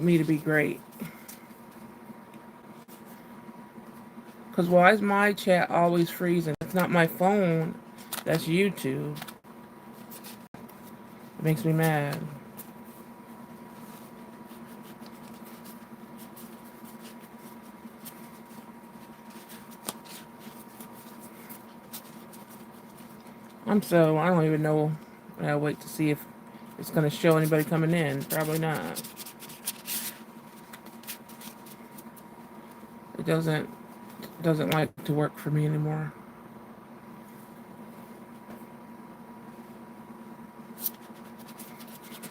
me to be great. Because why is my chat always freezing? It's not my phone. That's YouTube. It makes me mad. I don't even know. I'll wait to see if it's going to show anybody coming in. Probably not. It doesn't like to work for me anymore.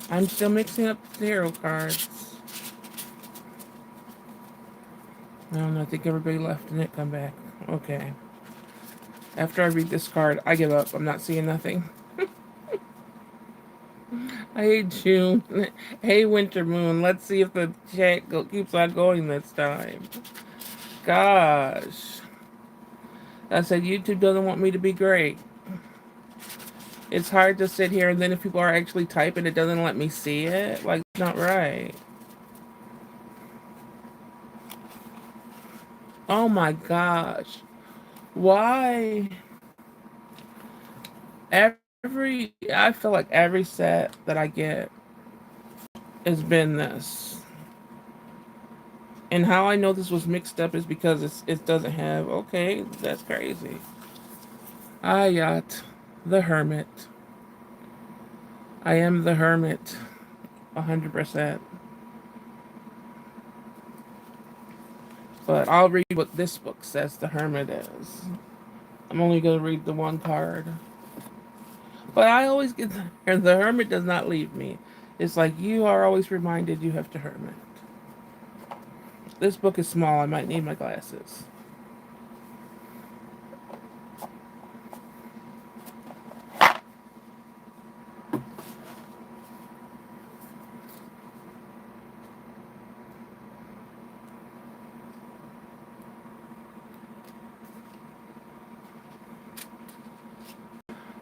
I'm still mixing up the tarot cards. I don't know. I think everybody left and it come back. Okay. After I read this card, I give up. I'm not seeing nothing. I hate June. Hey, Winter Moon. Let's see if the chat keeps on going this time. Gosh. I said YouTube doesn't want me to be great. It's hard to sit here and then if people are actually typing, it doesn't let me see it. Like, it's not right. Oh my gosh. Why? I feel like every set that I get has been this. And how I know this was mixed up is because it doesn't have. Okay, that's crazy. Ayat, the Hermit. I am the Hermit, 100%. But I'll read what this book says the Hermit is. I'm only going to read the one card. But I always get the Hermit does not leave me. It's like you are always reminded you have to hermit. This book is small. I might need my glasses.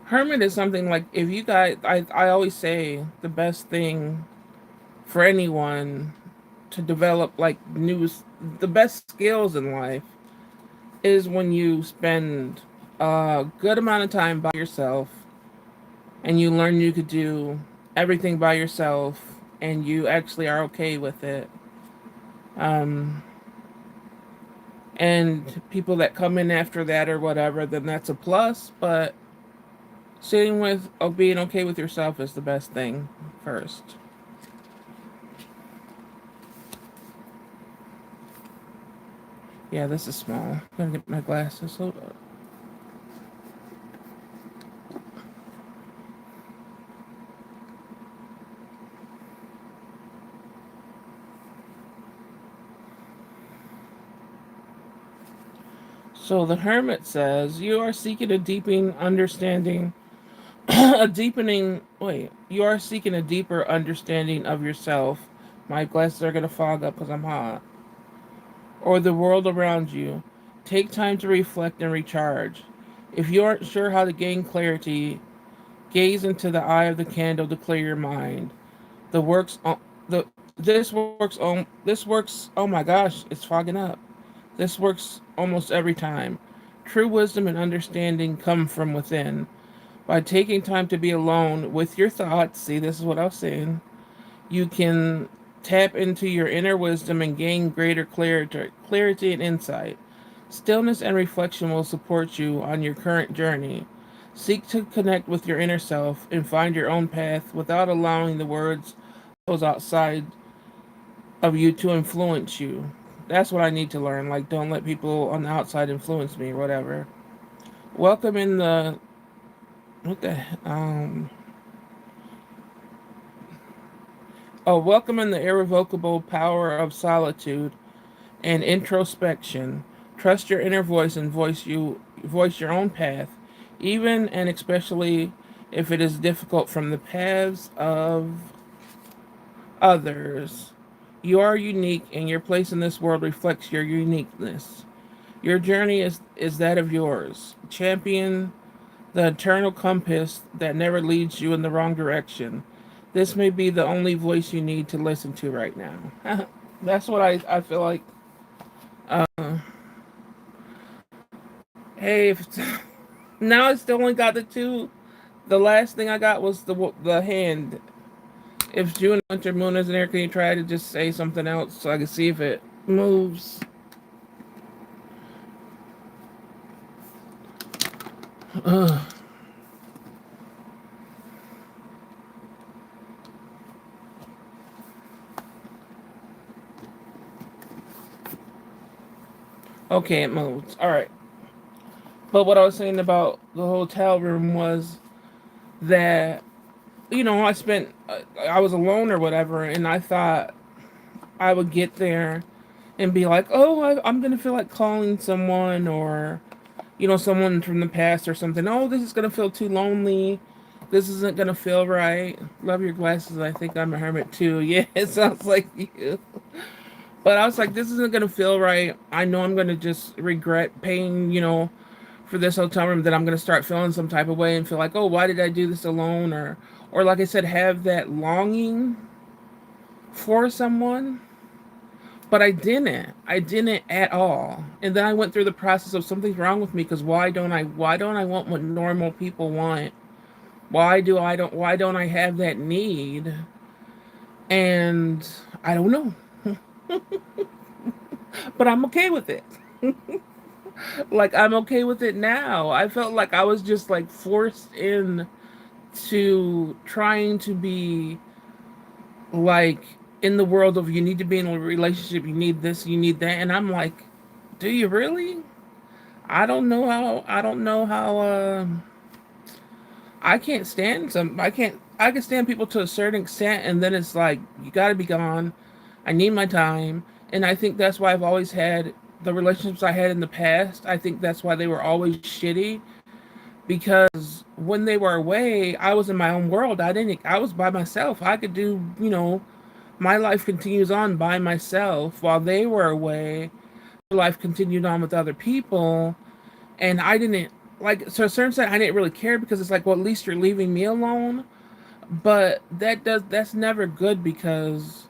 Hermit is something like if you guys, I always say the best thing for anyone to develop like the best skills in life is when you spend a good amount of time by yourself and you learn you could do everything by yourself and you actually are okay with it. Um, and people that come in after that or whatever, then that's a plus. But sitting with being okay with yourself is the best thing first. Yeah, this is small. I'm gonna get my glasses. Hold up. So the hermit says you are seeking a deepening understanding, you are seeking a deeper understanding of yourself. My glasses are gonna fog up because I'm hot. Or the world around you. Take time to reflect and recharge. If you aren't sure how to gain clarity, gaze into the eye of the candle to clear your mind. The works the this works. Oh my gosh, it's fogging up. This works almost every time. True wisdom and understanding come from within. By taking time to be alone with your thoughts, see, this is what I was saying, you can tap into your inner wisdom and gain greater clarity and insight. Stillness and reflection will support you on your current journey. Seek to connect with your inner self and find your own path without allowing the words of those outside of you to influence you. That's what I need to learn. Like, don't let people on the outside influence me or whatever. Welcome in the what the welcome in the irrevocable power of solitude and introspection. Trust your inner voice and voice your own path, even and especially if it is difficult from the paths of others. You are unique and your place in this world reflects your uniqueness. Your journey is that of yours. Champion the eternal compass that never leads you in the wrong direction. This may be the only voice you need to listen to right now. That's what I feel like. Uh, hey, if now I still only got the two. The last thing I got was the hand. If June Hunter Moon isn't there, can you try to just say something else so I can see if it moves? Ugh. Okay, it moves. All right. But what I was saying about the hotel room was that I was alone or whatever, and I thought I would get there and be like, oh, I'm gonna feel like calling someone, or someone from the past or something. Oh, this is gonna feel too lonely. This isn't gonna feel right. Love your glasses. I think I'm a hermit too. Yeah, it sounds like you. But I was like, this isn't gonna feel right. I know I'm gonna just regret paying, for this hotel room. That I'm gonna start feeling some type of way and feel like, oh, why did I do this alone? Or like I said, have that longing for someone. But I didn't. I didn't at all. And then I went through the process of something's wrong with me because why don't I want what normal people want? Why don't I have that need? And I don't know. But I'm okay with it. Like I'm okay with it now. I felt like I was just like forced in to trying to be like in the world of you need to be in a relationship, you need this, you need that, and I'm like, do you really? I don't know how I can stand people to a certain extent, and then it's like you got to be gone. I need my time. And I think that's why I've always had the relationships I had in the past. I think that's why they were always shitty, because when they were away, I was in my own world. I was by myself. I could do, my life continues on by myself while they were away. Life continued on with other people, and I didn't like, to a certain extent I didn't really care, because it's like, well, at least you're leaving me alone. But that's never good, because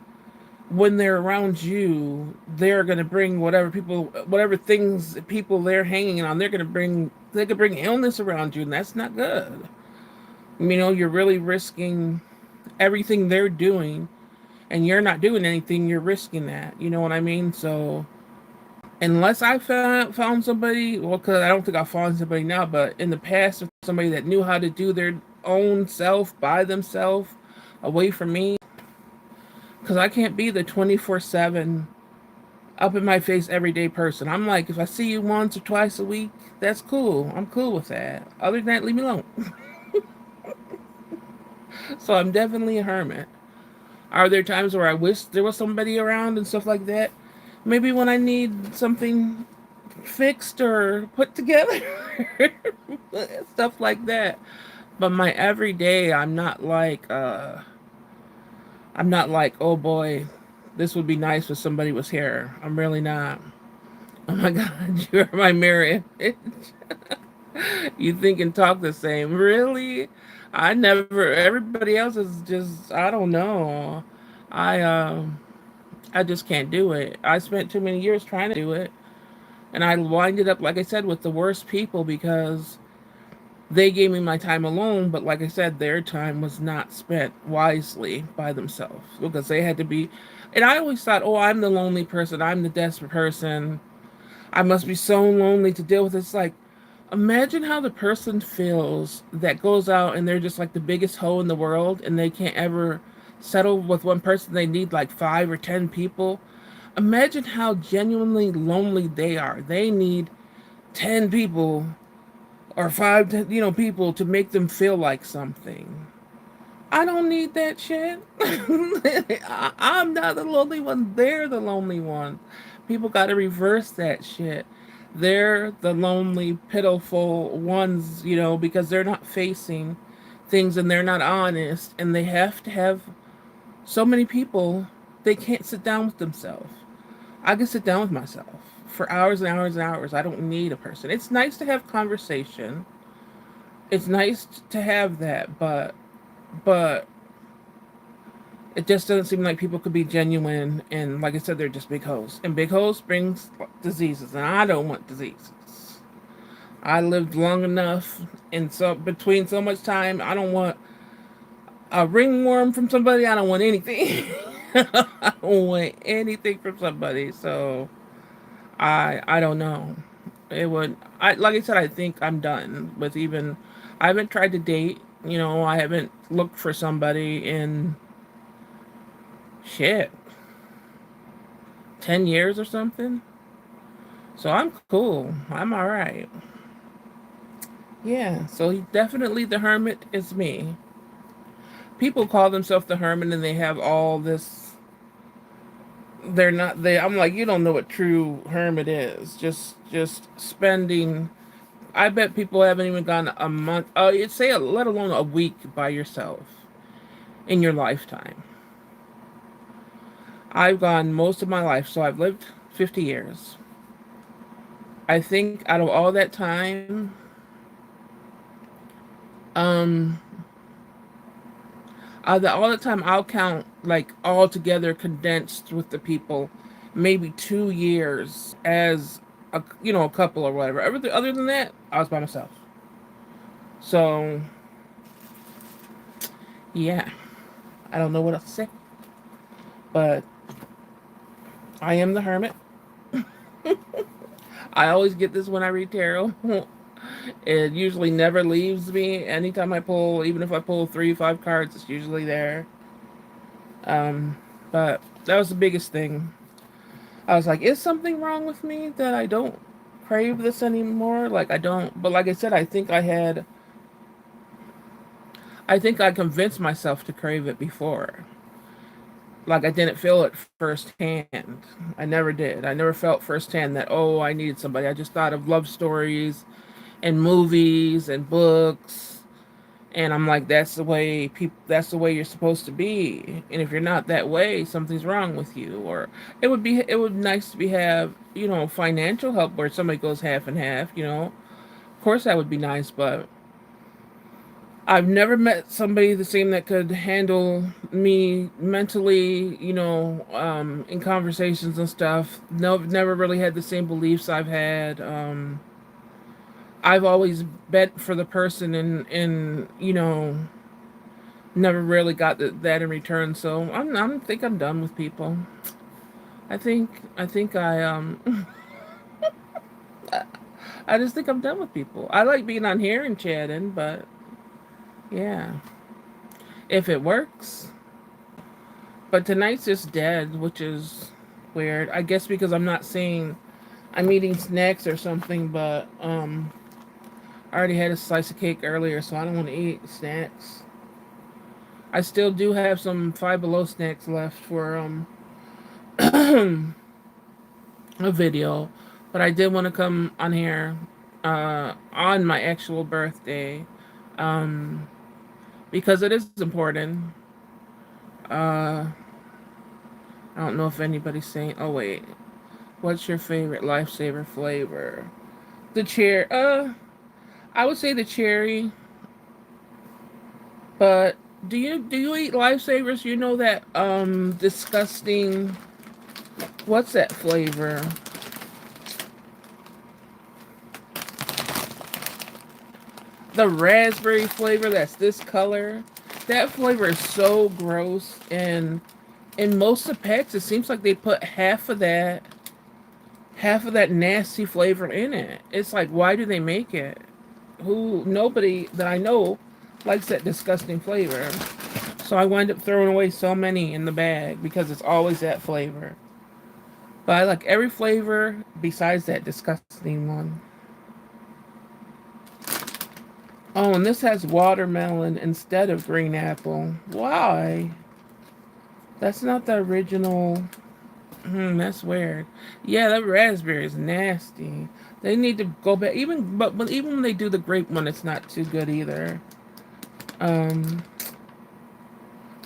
when they're around you, they're gonna bring whatever things people they're hanging on. They could bring illness around you, and that's not good. You're really risking everything they're doing, and you're not doing anything. You're risking that. You know what I mean? So unless I found somebody, well, because I don't think I found somebody now, but in the past, somebody that knew how to do their own self by themselves, away from me, because I can't be the 24/7 up in my face everyday person. I'm like, if I see you once or twice a week, that's cool. I'm cool with that. Other than that, leave me alone. So I'm definitely a hermit. Are there times where I wish there was somebody around and stuff like that? Maybe when I need something fixed or put together, stuff like that. But my everyday, I'm not like, oh boy, this would be nice if somebody was here. I'm really not. Oh my god, you're my mirror image. You think and talk the same. Really? I never, everybody else is just, I don't know. I I just can't do it. I spent too many years trying to do it. And I winded up, like I said, with the worst people, because they gave me my time alone, but like I said, their time was not spent wisely by themselves, because they had to be. And I always thought, oh, I'm the lonely person. I'm the desperate person. I must be so lonely to deal with this. Like, imagine how the person feels that goes out and they're just like the biggest hoe in the world, and they can't ever settle with one person. They need like 5 or 10 people. Imagine how genuinely lonely they are. They need 10 people or five, people to make them feel like something. I don't need that shit. I'm not the lonely one. They're the lonely one. People got to reverse that shit. They're the lonely, pitiful ones, because they're not facing things, and they're not honest, and they have to have so many people. They can't sit down with themselves. I can sit down with myself for hours and hours and hours. I don't need a person. It's nice to have conversation. It's nice to have that, but It just doesn't seem like people could be genuine. And like I said, they're just big hoes. And big hoes brings diseases. And I don't want diseases. I lived long enough. And so between so much time, I don't want a ringworm from somebody. I don't want anything. I don't want anything from somebody. So I don't know. It would I like I said, I think I'm done with even I haven't tried to date, I haven't looked for somebody in shit 10 years or something. So I'm cool. I'm alright. Yeah, so definitely the hermit is me. People call themselves the hermit and they have all this they're not they I'm like, you don't know what true hermit is. Just spending I bet people haven't even gone a month, you'd say, let alone a week by yourself in your lifetime. I've gone most of my life, so I've lived 50 years. I think out of all that time, um, out of all the time, I'll count like all together condensed with the people, maybe 2 years as a couple or whatever. Other than that, I was by myself. So yeah, I don't know what else to say, but I am the hermit. I always get this when I read tarot. It usually never leaves me. Anytime I pull, even if I pull 3, 5 cards, it's usually there. Um, but that was the biggest thing. I was like, is something wrong with me that I don't crave this anymore? Like I don't. But like I said, I think I convinced myself to crave it before. Like I didn't feel it firsthand. I never did. I never felt firsthand that, oh, I needed somebody. I just thought of love stories and movies and books, and I'm like, that's the way you're supposed to be. And if you're not that way, something's wrong with you. Or it would nice to be have, financial help where somebody goes half and half, of course that would be nice. But I've never met somebody the same that could handle me mentally, in conversations and stuff. No, never really had the same beliefs I've had. I've always bet for the person, and never really got that in return. So I think I'm done with people. I think I just think I'm done with people. I like being on here and chatting, but yeah, if it works. But tonight's just dead, which is weird. I guess because I'm eating snacks or something, but I already had a slice of cake earlier, so I don't want to eat snacks. I still do have some Five Below snacks left for a video, but I did want to come on here on my actual birthday, um, because it is important. Uh, I don't know if anybody's saying. Oh wait, what's your favorite lifesaver flavor? The cherry. I would say the cherry. But do you eat lifesavers? You know that disgusting. What's that flavor? The raspberry flavor that's this color. That flavor is so gross, and in most of the packs, it seems like they put half of that nasty flavor in it. It's like, why do they make it? Nobody that I know likes that disgusting flavor. So I wind up throwing away so many in the bag because it's always that flavor. But I like every flavor besides that disgusting one. Oh, and this has watermelon instead of green apple. Why? That's not the original. That's weird. Yeah, that raspberry is nasty. They need to go back. But even when they do the grape one, it's not too good either. Um,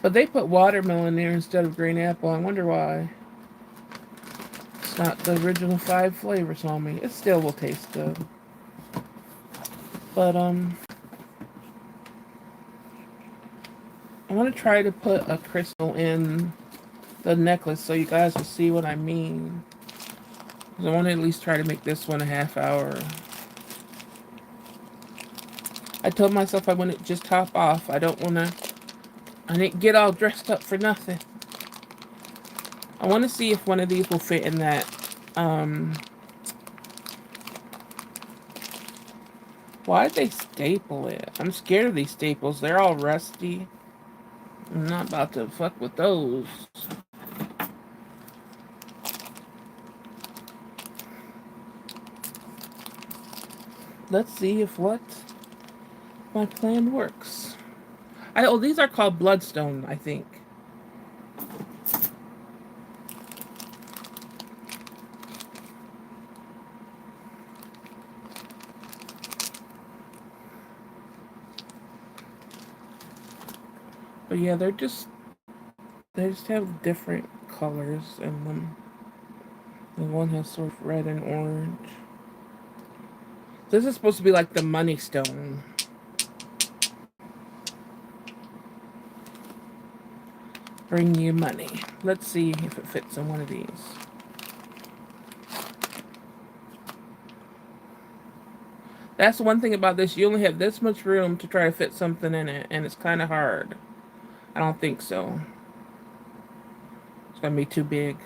but they put watermelon there instead of green apple. I wonder why. It's not the original 5 flavors on me. It still will taste good. But I want to try to put a crystal in the necklace so you guys will see what I mean. I want to at least try to make this one a half hour. I told myself I wouldn't just hop off. I didn't get all dressed up for nothing. I want to see if one of these will fit in that, why'd they staple it? I'm scared of these staples. They're all rusty. I'm not about to fuck with those. Let's see if what my plan works. These are called bloodstone, I think. But yeah, they just have different colors in them. The one has sort of red and orange. This is supposed to be like the money stone. Bring you money. Let's see if it fits in one of these. That's one thing about this. You only have this much room to try to fit something in it, and it's kind of hard. I don't think so. It's going to be too big.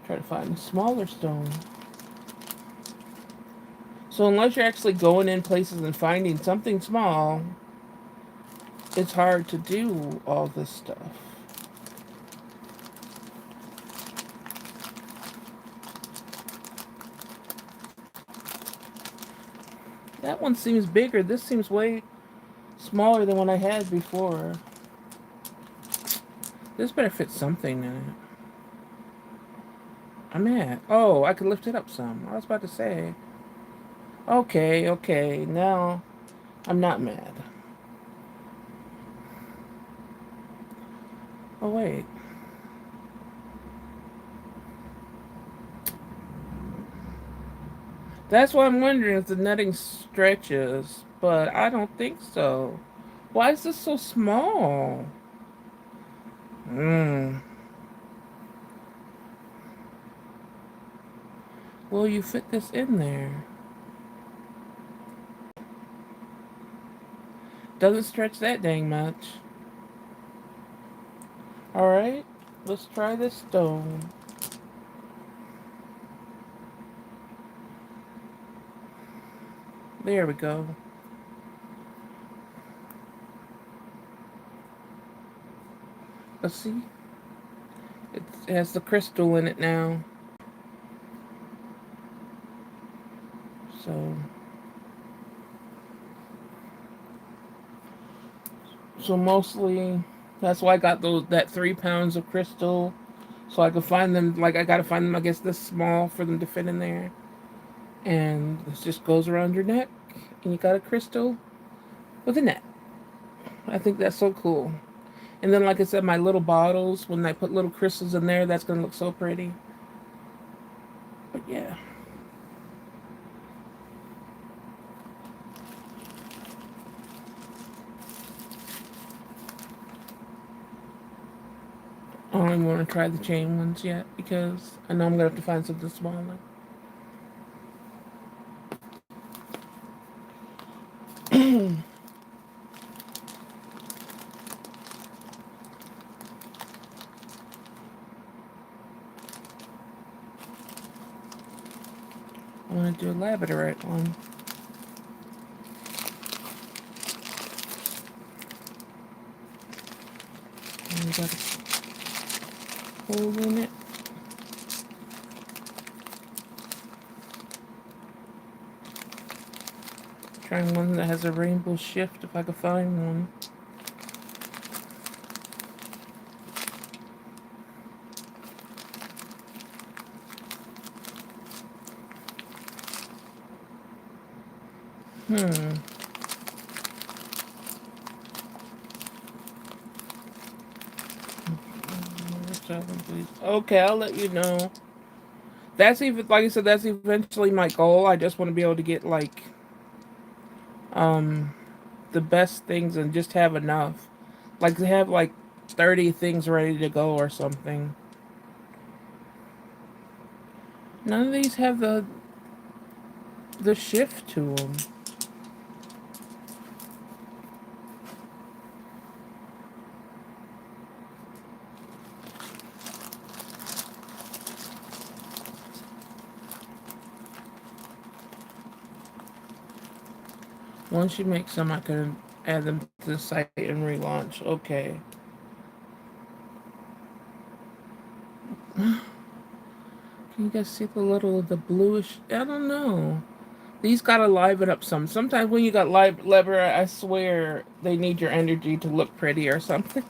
Try to find a smaller stone. So unless you're actually going in places and finding something small, it's hard to do all this stuff. That one seems bigger. This seems way smaller than what I had before. This better fit something in it. I'm at. Oh, I could lift it up some. I was about to say. Okay. Now, I'm not mad. Oh, wait. That's why I'm wondering if the netting stretches, but I don't think so. Why is this so small? Will you fit this in there? Doesn't stretch that dang much. Alright, let's try this stone. There we go. Let's see. It has the crystal in it now. So mostly, that's why I got that 3 pounds of crystal, so I could find them. Like I gotta find them, I guess, this small for them to fit in there. And this just goes around your neck, and you got a crystal with a net. I think that's so cool. And then, like I said, my little bottles, when I put little crystals in there, that's gonna look so pretty. But yeah. I don't even want to try the chain ones yet because I know I'm going to have to find something smaller. I want to do a labradorite one. And we got a hole in it. Trying one that has a rainbow shift if I could find one. Okay, I'll let you know. That's even, like I said, that's eventually my goal. I just want to be able to get like the best things and just have enough. Like they have like 30 things ready to go or something. None of these have the shift to them. Once you make some, I can add them to the site and relaunch. Okay. Can you guys see the bluish? I don't know. These gotta liven up some. Sometimes when you got live lever, I swear they need your energy to look pretty or something.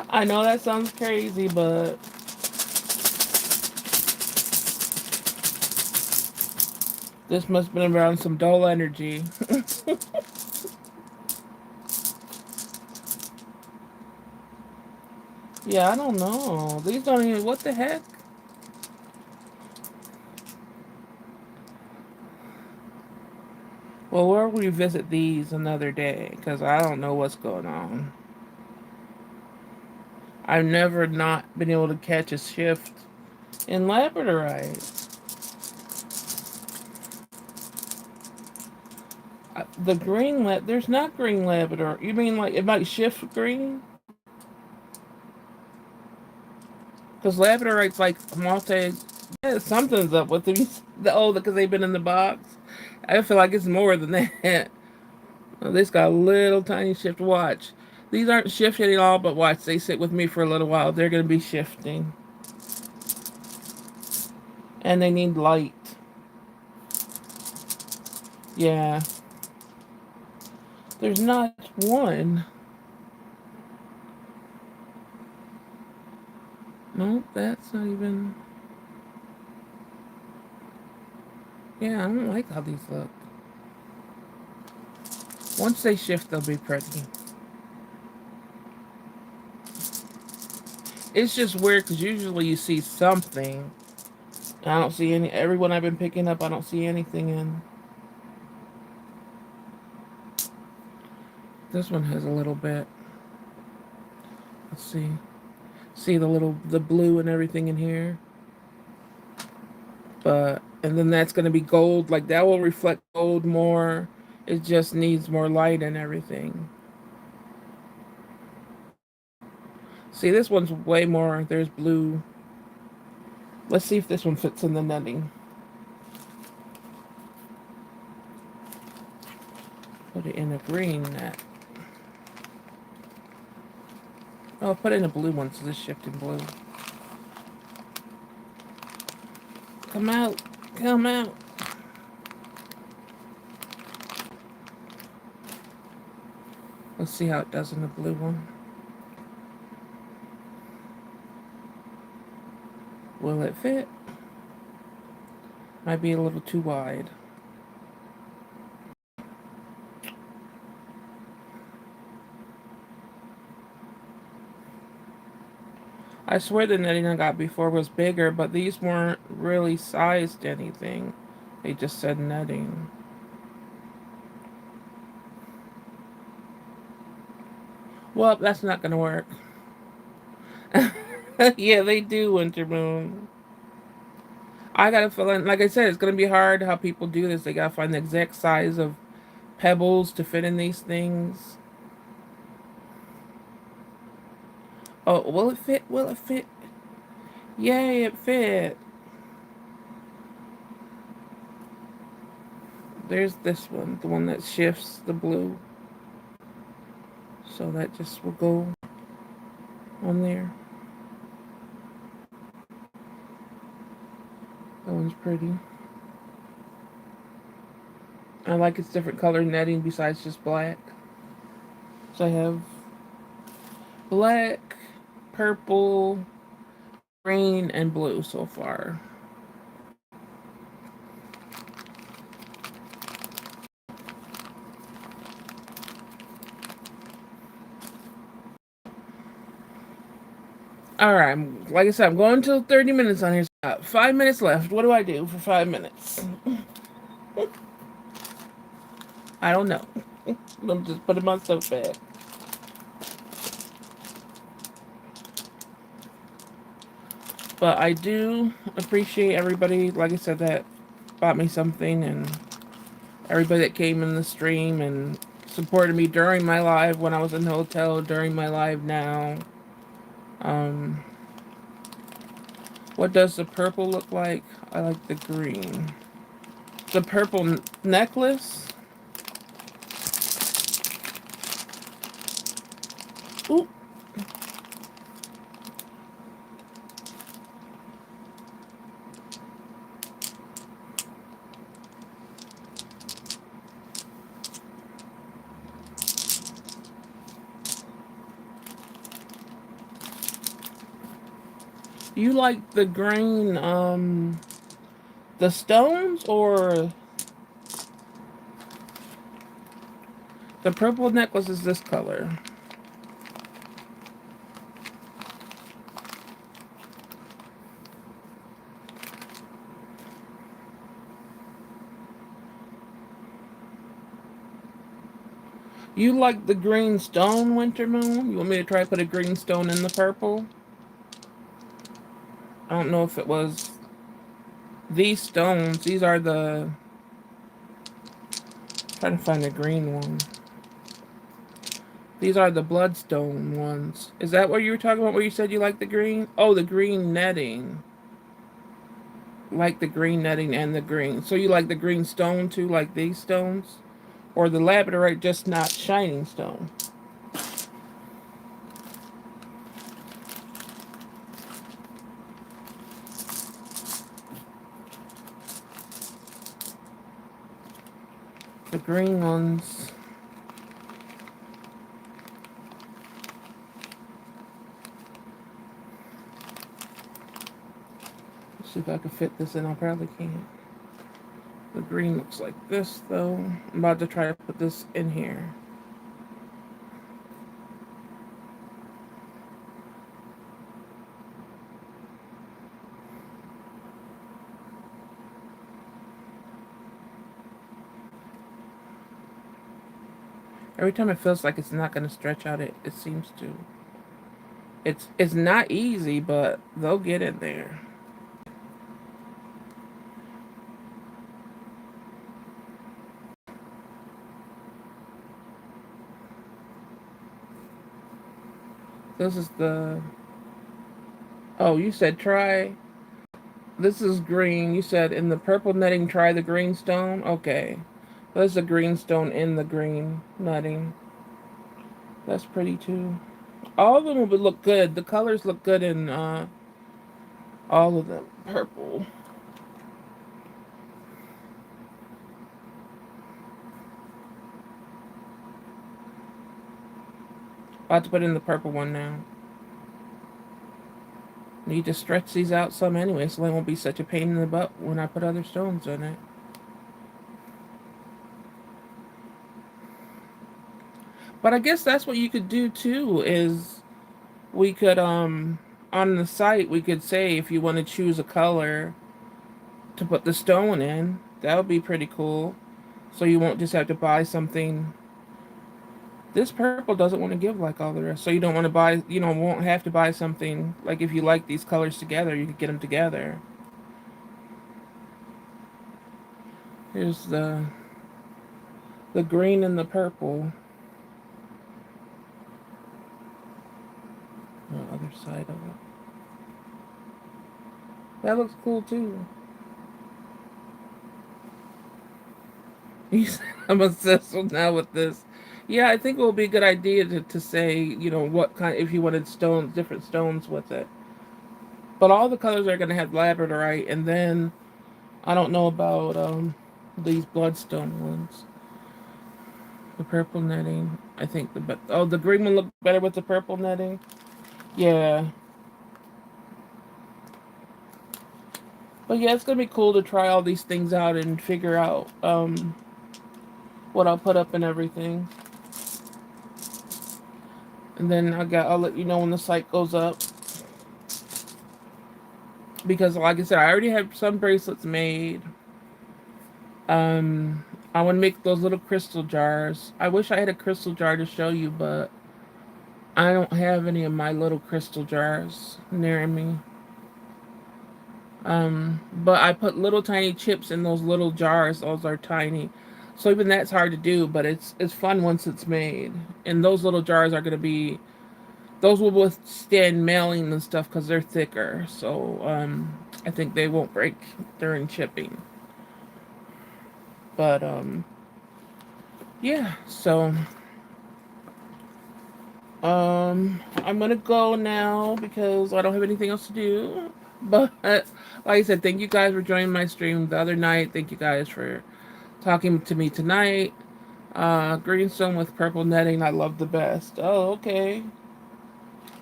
I know that sounds crazy, but this must have been around some dull energy. Yeah, I don't know. These don't even. What the heck? Well, we'll revisit these another day because I don't know what's going on. I've never not been able to catch a shift in labradorite. The green lab, there's not green labrador. You mean like it might shift green? Because labradorite's like multi. Yeah, something's up with these. Because they've been in the box. I feel like it's more than that. Oh, this got a little tiny shift. Watch. These aren't shifting at all, but watch. They sit with me for a little while. They're going to be shifting. And they need light. Yeah. There's not one. Nope, that's not even. Yeah, I don't like how these look. Once they shift, they'll be pretty. It's just weird because usually you see something. I don't see any. Everyone I've been picking up, I don't see anything in. This one has a little bit. Let's see. See the blue and everything in here. But and then that's gonna be gold. Like that will reflect gold more. It just needs more light and everything. See, this one's way more. There's blue. Let's see if this one fits in the netting. Put it in a green net. Oh, I'll put it in a blue one so this shifting blue. Come out. Come out. Let's see how it does in the blue one. Will it fit? Might be a little too wide. I swear the netting I got before was bigger, but these weren't really sized anything. They just said netting. Well, that's not gonna work. Yeah, they do, Wintermoon. I gotta fill like I said, it's gonna be hard how people do this. They gotta find the exact size of pebbles to fit in these things. Oh, will it fit? Will it fit? Yay, it fit. There's this one, the one that shifts the blue. So that just will go on there. That one's pretty. I like its different color netting besides just black. So I have black, purple, green, and blue so far. All right, like I said, I'm going until 30 minutes on here. So 5 minutes left. What do I do for 5 minutes? I don't know. I'm just putting myself back. But I do appreciate everybody, like I said, that bought me something, and everybody that came in the stream and supported me during my live when I was in the hotel, during my live now. Um, what does the purple look like? I like the green. The purple necklace. Ooh. You like the green, the stones, or the purple necklace is this color? You like the green stone, Winter Moon? You want me to try to put a green stone in the purple? I don't know if it was these stones. These are the... Trying to find a green one. These are the bloodstone ones. Is that what you were talking about where you said you like the green? Oh, the green netting. Like the green netting and the green. So you like the green stone too, like these stones? Or the labradorite, just not shining stone? The green ones. Let's see if I can fit this in. I probably can't. The green looks like this, though. I'm about to try to put this in here. Every time it feels like it's not going to stretch out, it seems to. It's not easy, but they'll get in there. This is the... Oh, you said try... This is green. You said in the purple netting, try the green stone? Okay. There's a green stone in the green netting. That's pretty too. All of them would look good. The colors look good in all of them. Purple. About to put in the purple one now. Need to stretch these out some anyway, so they won't be such a pain in the butt when I put other stones in it. But I guess that's what you could do too, is we could on the site we could say if you want to choose a color to put the stone in. That would be pretty cool. So you won't just have to buy something. This purple doesn't want to give like all the rest. So you don't want to buy, won't have to buy something. Like if you like these colors together, you could get them together. Here's the green and the purple. The other side of it. That looks cool too. I'm obsessed now with this. Yeah, I think it will be a good idea to say, what kind, if you wanted stones, different stones with it. But all the colors are going to have labradorite, and then I don't know about these bloodstone ones. The purple netting, I think the green one looked better with the purple netting. Yeah. But yeah, it's gonna be cool to try all these things out and figure out what I'll put up and everything. And then I'll let you know when the site goes up. Because like I said, I already have some bracelets made. I want to make those little crystal jars. I wish I had a crystal jar to show you, but I don't have any of my little crystal jars near me. But I put little tiny chips in those little jars. Those are tiny. So even that's hard to do, but it's fun once it's made. And those little jars are going to be, those will withstand mailing and stuff because they're thicker. So I think they won't break during shipping. But yeah, so I'm gonna go now because I don't have anything else to do. But like I said, thank you guys for joining my stream the other night. Thank you guys for talking to me tonight. Greenstone with purple netting, I love the best. Oh, okay.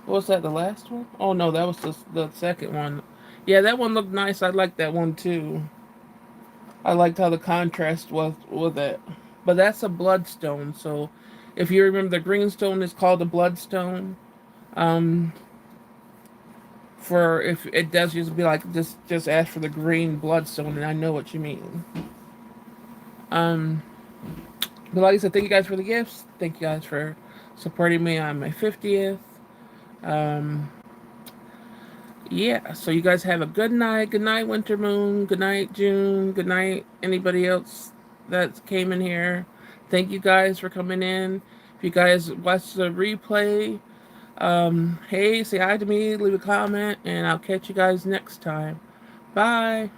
What was that, the last one? Oh no, that was the second one. Yeah, that one looked nice. I liked that one too. I liked how the contrast was with it. But that's a bloodstone, so if you remember, the greenstone is called a bloodstone. Um, for if it does just be like just ask for the green bloodstone, and I know what you mean. Um, but like I said, thank you guys for the gifts. Thank you guys for supporting me on my 50th. Um, yeah, so you guys have a good night. Good night, Winter Moon. Good night, June. Good night, anybody else that came in here. Thank you guys for coming in. If you guys watch the replay, hey, say hi to me, leave a comment, and I'll catch you guys next time. Bye.